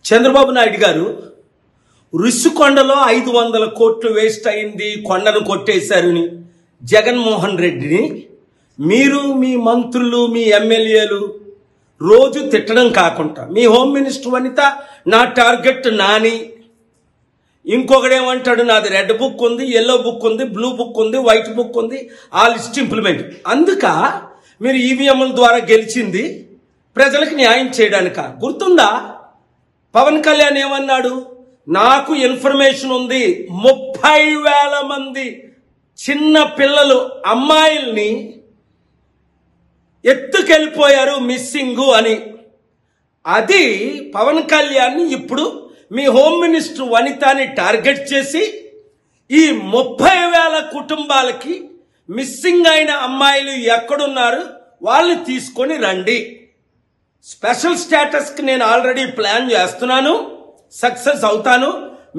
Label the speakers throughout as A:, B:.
A: చంద్రబాబు నాయుడు గారు రుషికొండలో 500 కోట్లు వేస్ట్ అయింది, కొండను కొట్టేశారని జగన్మోహన్ రెడ్డిని మీరు మీ మంత్రులు మీ ఎమ్మెల్యేలు రోజు తిట్టడం కాకుండా మీ హోమ్ మినిస్టర్ వనిత నా టార్గెట్ నాని, ఇంకొకడేమంటాడు నాది రెడ్ బుక్ ఉంది, ఎల్లో బుక్ ఉంది, బ్లూ బుక్ ఉంది, వైట్ బుక్ ఉంది, ఆ లిస్ట్ ఇంప్లిమెంట్. అందుక మీరు ఈవీఎంల ద్వారా గెలిచింది ప్రజలకు న్యాయం చేయడానిక. గుర్తుందా పవన్ కళ్యాణ్ ఏమన్నాడు? నాకు ఇన్ఫర్మేషన్ ఉంది 30,000 మంది చిన్న పిల్లలు అమ్మాయిల్ని ఎత్తుకెళ్ళిపోయారు మిస్సింగ్ అని. అది పవన్ కళ్యాణ్ ఇప్పుడు మీ హోమ్ మినిస్టర్ వనితని టార్గెట్ చేసి ఈ 30,000 కుటుంబాలకి మిస్సింగ్ అయిన అమ్మాయిలు ఎక్కడున్నారు వాళ్ళని తీసుకొని రండి. స్పెషల్ స్టేటస్కి నేను ఆల్రెడీ ప్లాన్ చేస్తున్నాను, సక్సెస్ అవుతాను.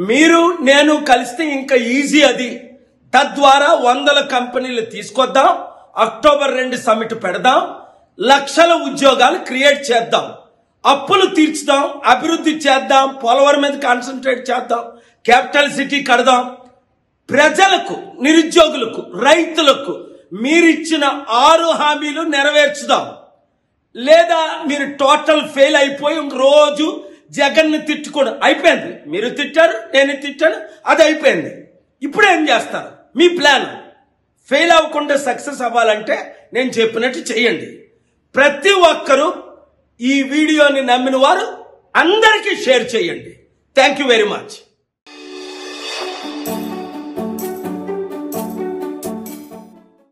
A: మీరు నేను కలిస్తే ఇంకా ఈజీ అది. తద్వారా 100 కంపెనీలు తీసుకొద్దాం, అక్టోబర్ 2 సమిట్ పెడదాం, లక్షల ఉద్యోగాలు క్రియేట్ చేద్దాం, అప్పులు తీర్చుదాం, అభివృద్ధి చేద్దాం, పోలవరం మీద కాన్సన్ట్రేట్ చేద్దాం, క్యాపిటల్ సిటీ కడదాం. ప్రజలకు, నిరుద్యోగులకు, రైతులకు మీరిచ్చిన 6 హామీలు నెరవేర్చుదాం. లేదా మీరు టోటల్ ఫెయిల్ అయిపోయి రోజు జగన్ని తిట్టుకోవడం అయిపోయింది. మీరు తిట్టారు, నేను తిట్టాను, అది అయిపోయింది. ఇప్పుడు ఏం చేస్తారు? మీ ప్లాన్ ఫెయిల్ అవ్వకుండా సక్సెస్ అవ్వాలంటే నేను చెప్పినట్టు చేయండి. ప్రతి ఒక్కరూ ఈ వీడియోని నమ్మిన వారు అందరికీ షేర్ చేయండి. Thank you very much.